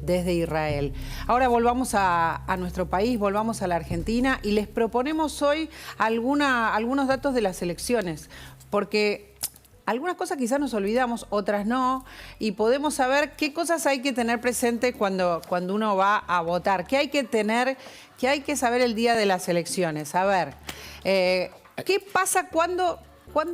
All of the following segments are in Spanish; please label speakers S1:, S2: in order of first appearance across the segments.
S1: desde Israel. Ahora volvamos a nuestro país, volvamos a la Argentina y les proponemos hoy algunos datos de las elecciones, porque algunas cosas quizás nos olvidamos, otras no, y podemos saber qué cosas hay que tener presente cuando uno va a votar, qué hay que saber el día de las elecciones. A ver, ¿qué pasa cuando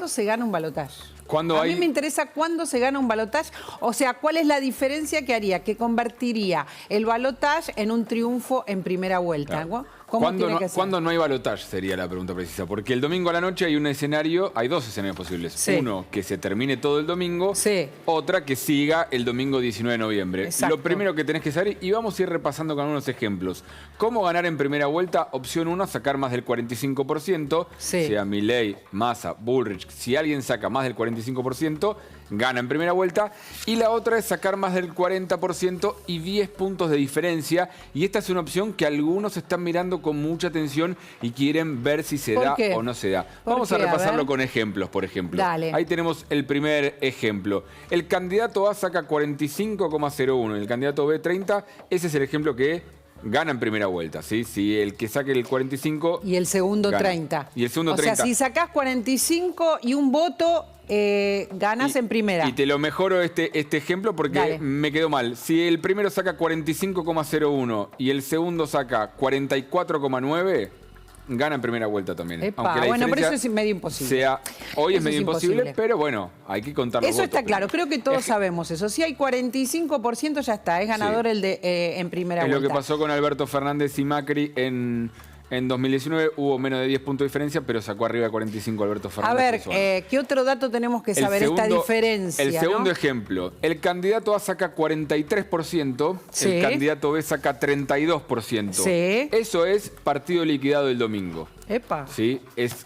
S1: se gana un balotaje? A mí me interesa cuándo se gana un balotaje, o sea, cuál es la diferencia que haría, que convertiría el balotaje en un triunfo en primera vuelta.
S2: Claro.
S1: ¿Cuándo
S2: no hay balotaje? Sería la pregunta precisa. Porque el domingo a la noche hay dos escenarios posibles.
S1: Sí.
S2: Uno, que se termine todo el domingo.
S1: Sí.
S2: Otra, que siga el domingo 19 de noviembre.
S1: Exacto.
S2: Lo primero que tenés que saber, y vamos a ir repasando con algunos ejemplos. ¿Cómo ganar en primera vuelta? Opción 1, sacar más del 45%.
S1: Sí.
S2: Sea Milei, Massa, Bullrich. Si alguien saca más del 45%, gana en primera vuelta. Y la otra es sacar más del 40% y 10 puntos de diferencia. Y esta es una opción que algunos están mirando con mucha atención y quieren ver si se da o no se da. Vamos a repasarlo con ejemplos, por ejemplo.
S1: Dale.
S2: Ahí tenemos el primer ejemplo. El candidato A saca 45,01 y el candidato B 30. Ese es el ejemplo que gana en primera vuelta, ¿sí? Si el que saque el 45...
S1: Y el segundo
S2: gana.
S1: 30.
S2: Y el segundo 30.
S1: O sea, si sacás 45 y un voto, ganás en primera.
S2: Y te lo mejoro este ejemplo porque me quedó mal. Si el primero saca 45,01 y el segundo saca 44,9... gana en primera vuelta también.
S1: Epa, bueno, pero eso es medio imposible.
S2: Hoy es medio imposible, pero bueno, hay que contar los
S1: votos. Eso está claro, creo que todos sabemos eso. Si hay 45% ya está, es ganador el de en primera vuelta.
S2: Es lo que pasó con Alberto Fernández y Macri en 2019, hubo menos de 10 puntos de diferencia, pero sacó arriba de 45 Alberto Fernández.
S1: A ver, ¿qué otro dato tenemos que saber? Esta diferencia.
S2: El segundo ejemplo, el candidato A saca 43%,
S1: sí.
S2: El candidato B saca 32%.
S1: Sí.
S2: Eso es partido liquidado el domingo.
S1: Epa.
S2: ¿Sí?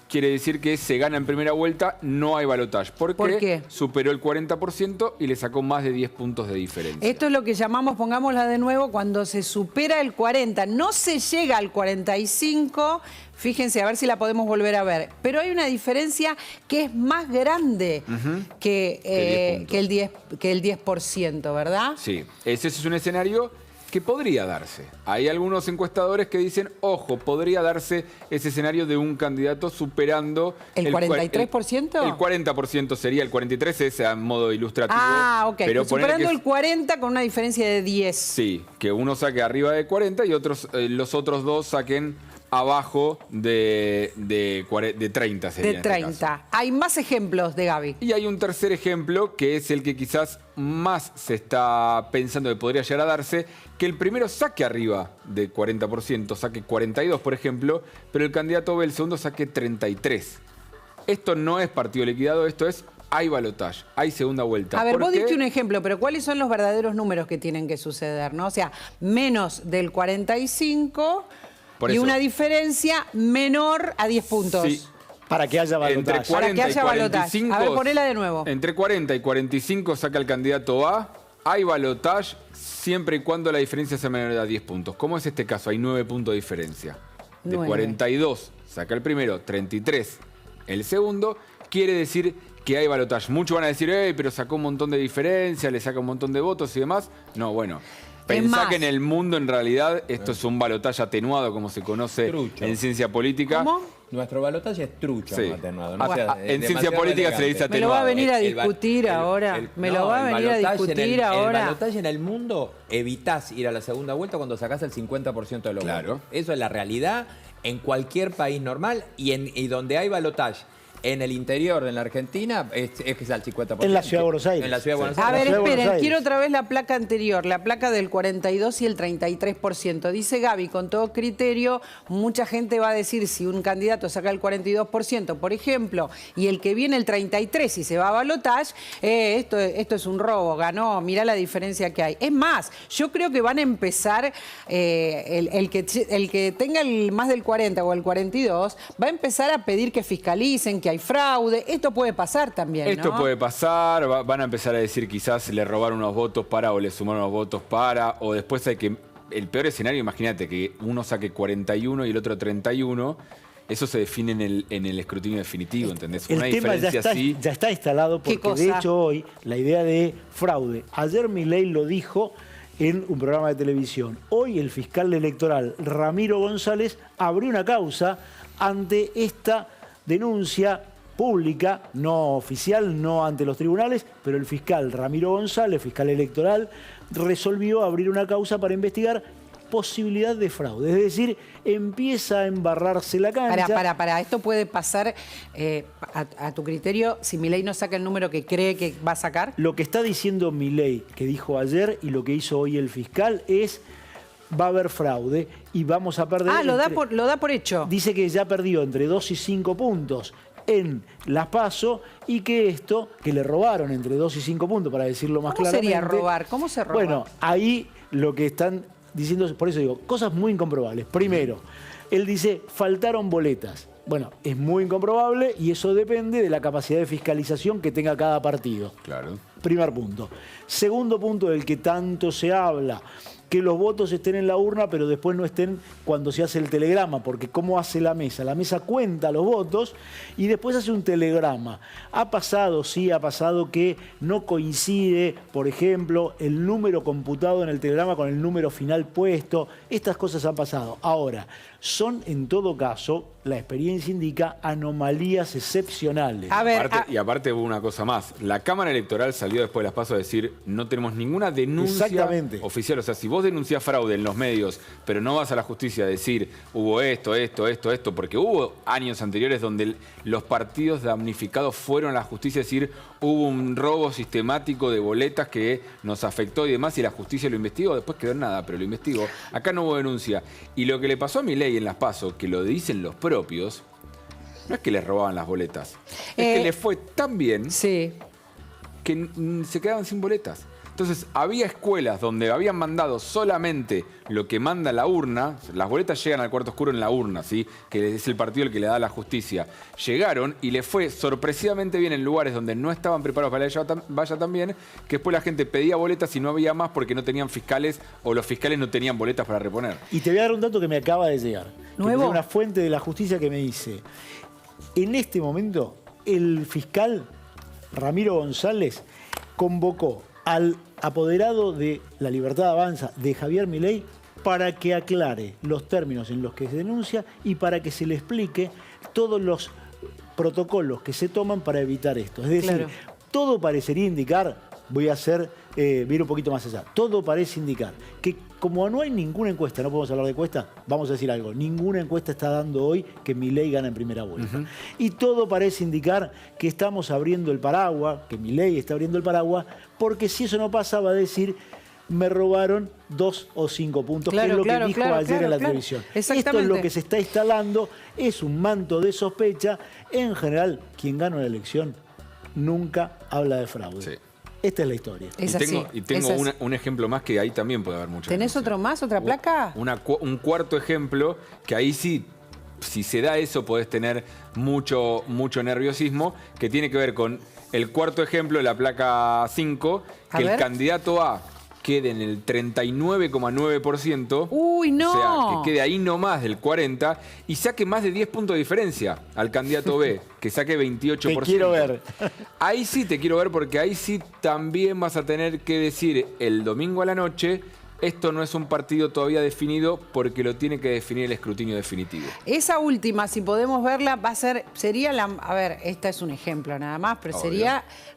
S2: Quiere decir que se gana en primera vuelta, no hay balotaje. ¿Por qué? Superó el 40% y le sacó más de 10 puntos de diferencia.
S1: Esto es lo que llamamos, pongámosla de nuevo, cuando se supera el 40. No se llega al 45, fíjense, a ver si la podemos volver a ver. Pero hay una diferencia que es más grande que el 10%, ¿verdad?
S2: Sí, ese es un escenario que podría darse. Hay algunos encuestadores que dicen, ojo, podría darse ese escenario de un candidato superando...
S1: ¿El 43%?
S2: El 40% sería, el 43% es a modo ilustrativo.
S1: Ah, ok,
S2: pero
S1: superando el 40 con una diferencia de 10.
S2: Sí, que uno saque arriba de 40 y los otros dos saquen abajo de 30 sería.
S1: De 30. Hay más ejemplos de Gaby.
S2: Y hay un tercer ejemplo que es el que quizás más se está pensando que podría llegar a darse, que el primero saque arriba de 40%, saque 42 por ejemplo, pero el candidato B, el segundo, saque 33. Esto no es partido liquidado, esto es... hay balotaje, hay segunda vuelta.
S1: A ver, vos diste un ejemplo, pero ¿cuáles son los verdaderos números que tienen que suceder, no? O sea, menos del 45 y una diferencia menor a 10 puntos.
S2: Sí.
S3: Para que haya balotaje.
S2: Entre 40 y 45,
S1: a ver, ponela de nuevo.
S2: Entre 40 y 45 saca el candidato A, hay balotaje siempre y cuando la diferencia sea menor a 10 puntos. ¿Cómo es este caso? Hay 9 puntos de diferencia. De 42 saca el primero, 33 el segundo, quiere decir que hay balotaje. Muchos van a decir, pero sacó un montón de diferencia, le saca un montón de votos y demás. No, bueno. Pensá que en el mundo, en realidad, esto es un balotaje atenuado, como se conoce en ciencia política.
S1: ¿Cómo?
S4: Nuestro balotaje es trucho,
S2: sí.
S4: Atenuado. ¿no?
S2: En ciencia política se le dice atenuado.
S1: Me lo va a venir a discutir ahora. El
S4: balotaje en el mundo, evitás ir a la segunda vuelta cuando sacás el 50% de los votos. Eso es la realidad en cualquier país normal y donde hay balotaje. En el interior de la Argentina es que es al 50%.
S3: En la Ciudad de Buenos Aires.
S4: En la Ciudad de Buenos Aires.
S1: A ver, esperen, quiero otra vez la placa anterior, la placa del 42 y el 33%. Dice Gaby, con todo criterio, mucha gente va a decir si un candidato saca el 42%, por ejemplo, y el que viene el 33% y se va a balotaje, esto es un robo, ganó, mirá la diferencia que hay. Es más, yo creo que van a empezar, el que tenga más del 40 o el 42, va a empezar a pedir que fiscalicen, que hay fraude. Esto puede pasar también, ¿no?
S2: Esto puede pasar, van a empezar a decir quizás le robaron unos votos para o le sumaron unos votos para, o después hay que... El peor escenario, imagínate que uno saque 41 y el otro 31, eso se define en el escrutinio definitivo, ¿entendés?
S3: El tema ya está instalado porque de hecho hoy la idea de fraude, ayer Milei lo dijo en un programa de televisión. Hoy el fiscal electoral Ramiro González abrió una causa ante esta denuncia pública, no oficial, no ante los tribunales, pero el fiscal Ramiro González, fiscal electoral, resolvió abrir una causa para investigar posibilidad de fraude. Es decir, empieza a embarrarse la cancha.
S1: Para. Esto puede pasar, a tu criterio, si Milei no saca el número que cree que va a sacar.
S3: Lo que está diciendo Milei, que dijo ayer, y lo que hizo hoy el fiscal, es va a haber fraude y vamos a perder...
S1: Ah, lo da por hecho.
S3: Dice que ya perdió entre 2 y 5 puntos en las PASO y que le robaron entre 2 y 5 puntos, para decirlo más claramente.
S1: ¿Cómo sería robar? ¿Cómo se roba?
S3: Bueno, ahí lo que están diciendo, por eso digo, cosas muy incomprobables. Primero, él dice, faltaron boletas. Bueno, es muy incomprobable y eso depende de la capacidad de fiscalización que tenga cada partido.
S2: Claro.
S3: Primer punto. Segundo punto del que tanto se habla, que los votos estén en la urna, pero después no estén cuando se hace el telegrama, porque ¿cómo hace la mesa? La mesa cuenta los votos y después hace un telegrama. Ha pasado que no coincide, por ejemplo, el número computado en el telegrama con el número final puesto. Estas cosas han pasado. Ahora, son en todo caso, la experiencia indica, anomalías excepcionales.
S1: A ver,
S2: y aparte hubo una cosa más. La Cámara Electoral salió después de las PASO a decir no tenemos ninguna denuncia oficial. O sea, si vos denunciás fraude en los medios, pero no vas a la justicia a decir hubo esto, porque hubo años anteriores donde los partidos damnificados fueron a la justicia a decir hubo un robo sistemático de boletas que nos afectó y demás, y la justicia lo investigó, después quedó en nada, pero lo investigó. Acá no hubo denuncia. Y lo que le pasó a Milei en las PASO, que lo dicen los propios, no es que les robaban las boletas, es que les fue tan bien que se quedaban sin boletas. Entonces, había escuelas donde habían mandado solamente lo que manda la urna, las boletas llegan al cuarto oscuro en la urna, ¿sí? Que es el partido el que le da la justicia. Llegaron y le fue sorpresivamente bien en lugares donde no estaban preparados para que vaya tan bien, que después la gente pedía boletas y no había más porque no tenían fiscales o los fiscales no tenían boletas para reponer.
S3: Y te voy a dar un dato que me acaba de llegar.
S1: ¿Nuevo?
S3: Una fuente de la justicia que me dice, en este momento, el fiscal Ramiro González convocó al apoderado de La Libertad Avanza, de Javier Milei, para que aclare los términos en los que se denuncia y para que se le explique todos los protocolos que se toman para evitar esto. Es decir, todo parecería indicar, voy a ir un poquito más allá, todo parece indicar que como no hay ninguna encuesta, no podemos hablar de encuesta, vamos a decir algo, ninguna encuesta está dando hoy que Milei gana en primera vuelta. Y todo parece indicar que estamos abriendo el paraguas, que Milei está abriendo el paraguas, porque si eso no pasa va a decir, me robaron 2 o 5 puntos, que es lo que dijo ayer en la televisión. Esto es lo que se está instalando, es un manto de sospecha. En general, quien gana una elección nunca habla de fraude. Sí. Esta es la historia.
S2: Y tengo un ejemplo más que ahí también puede haber mucho.
S1: ¿Tenés otro más, otra placa?
S2: Un cuarto ejemplo que ahí sí, si se da eso, podés tener mucho nerviosismo, que tiene que ver con el cuarto ejemplo de la placa 5, que el candidato A quede en el 39,9%.
S1: ¡Uy, no!
S2: O sea, que quede ahí nomás del 40% y saque más de 10 puntos de diferencia al candidato B, que saque 28%.
S3: Te quiero ver.
S2: Ahí sí te quiero ver, porque ahí sí también vas a tener que decir el domingo a la noche, esto no es un partido todavía definido porque lo tiene que definir el escrutinio definitivo.
S1: Esa última, si podemos verla, sería la... A ver, esta es un ejemplo nada más, pero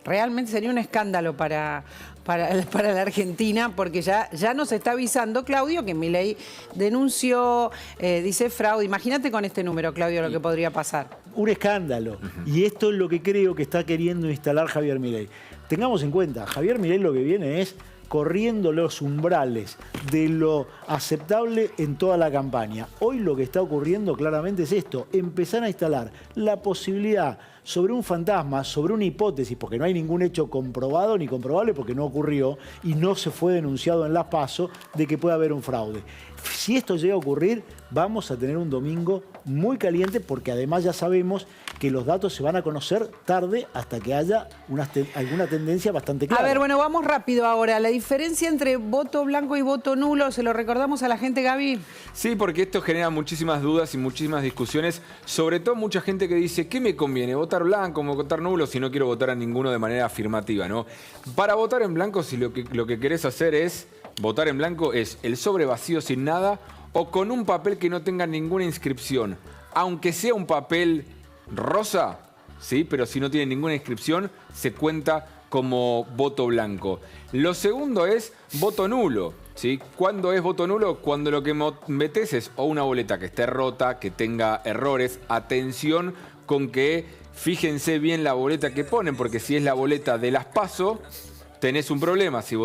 S1: realmente sería un escándalo para la Argentina, porque ya nos está avisando Claudio que Milei denunció, dice fraude. Imagínate con este número, Claudio, lo que podría pasar.
S3: Un escándalo. Y esto es lo que creo que está queriendo instalar Javier Milei. Tengamos en cuenta, Javier Milei lo que viene es corriendo los umbrales de lo aceptable en toda la campaña. Hoy lo que está ocurriendo claramente es esto, empezar a instalar la posibilidad sobre un fantasma, sobre una hipótesis, porque no hay ningún hecho comprobado ni comprobable porque no ocurrió y no se fue denunciado en las PASO de que pueda haber un fraude. Si esto llega a ocurrir, vamos a tener un domingo muy caliente porque además ya sabemos que los datos se van a conocer tarde hasta que haya alguna tendencia bastante clara.
S1: A ver, bueno, vamos rápido ahora. La diferencia entre voto blanco y voto nulo, ¿se lo recordamos a la gente, Gaby?
S2: Sí, porque esto genera muchísimas dudas y muchísimas discusiones, sobre todo mucha gente que dice, ¿qué me conviene? ¿Votar blanco o votar nulo si no quiero votar a ninguno de manera afirmativa, ¿no? Para votar en blanco, si lo que querés hacer es votar en blanco es el sobre vacío sin nada o con un papel que no tenga ninguna inscripción. Aunque sea un papel rosa, ¿sí? Pero si no tiene ninguna inscripción, se cuenta como voto blanco. Lo segundo es voto nulo, ¿sí? ¿Cuándo es voto nulo? Cuando lo que metes es o una boleta que esté rota, que tenga errores. Atención con que fíjense bien la boleta que ponen, porque si es la boleta de las PASO, tenés un problema. Si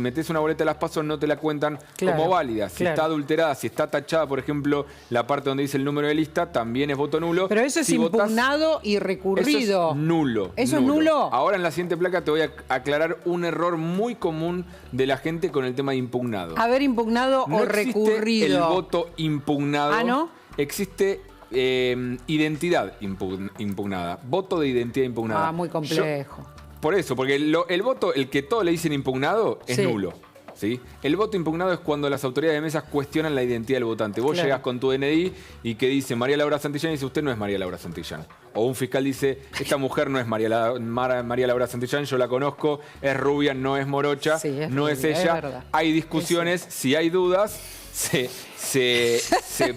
S2: metés una boleta de las PASO, no te la cuentan como válida. Si está adulterada, si está tachada, por ejemplo, la parte donde dice el número de lista, también es voto nulo.
S1: Pero eso es impugnado y recurrido.
S2: Eso es nulo.
S1: ¿Eso es nulo?
S2: Ahora en la siguiente placa te voy a aclarar un error muy común de la gente con el tema de impugnado.
S1: Haber impugnado
S2: no
S1: o recurrido.
S2: El voto impugnado.
S1: ¿Ah, no?
S2: Existe identidad impugnada. Voto de identidad impugnada.
S1: Ah, muy complejo.
S2: Por eso, porque el voto, el que todos le dicen impugnado, es nulo. ¿Sí? El voto impugnado es cuando las autoridades de mesas cuestionan la identidad del votante. Vos llegás con tu DNI y que dice María Laura Santillán y dice usted no es María Laura Santillán. O un fiscal dice esta mujer no es María Laura Santillán, yo la conozco, es rubia, no es morocha, no es ella. Hay discusiones, si hay dudas, se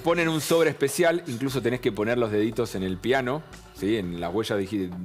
S2: pone en un sobre especial, incluso tenés que poner los deditos en el piano, ¿sí? En las huellas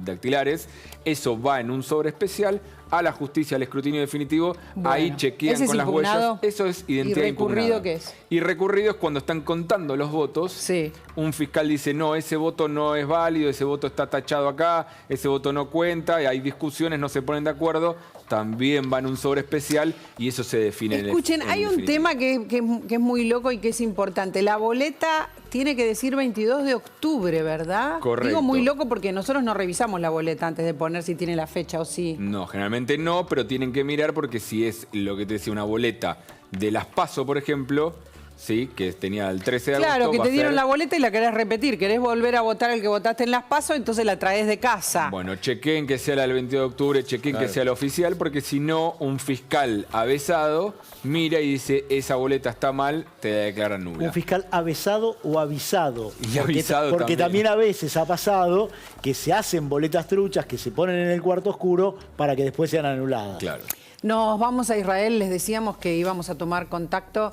S2: dactilares. Eso va en un sobre especial a la justicia, al escrutinio definitivo. Bueno, ahí chequean con las huellas. Eso es identidad impugnada.
S1: ¿Y recurrido qué es?
S2: Y recurrido es cuando están contando los votos.
S1: Sí.
S2: Un fiscal dice, no, ese voto no es válido, ese voto está tachado acá, ese voto no cuenta, y hay discusiones, no se ponen de acuerdo. También va en un sobre especial y eso se define
S1: Escuchen,
S2: en
S1: hay un tema que es muy loco y que es importante. La boleta tiene que decir 22 de octubre, ¿verdad?
S2: Correcto.
S1: Digo muy loco porque nosotros no revisamos la boleta antes de poner si tiene la fecha o sí.
S2: No, generalmente no, pero tienen que mirar porque si es lo que te decía una boleta de las PASO, por ejemplo, sí, que tenía el 13 de agosto.
S1: Claro, que te dieron la boleta y la querés repetir. Querés volver a votar el que votaste en las PASO, entonces la traes de casa.
S2: Bueno, chequen que sea la del 22 de octubre, chequen que sea la oficial, porque si no, un fiscal avesado mira y dice, esa boleta está mal, te la declaran nula.
S3: Un fiscal avesado o avisado.
S2: Y avisado
S3: porque también a veces ha pasado que se hacen boletas truchas que se ponen en el cuarto oscuro para que después sean anuladas.
S2: Claro.
S1: Nos vamos a Israel, les decíamos que íbamos a tomar contacto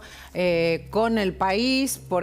S1: con el país porque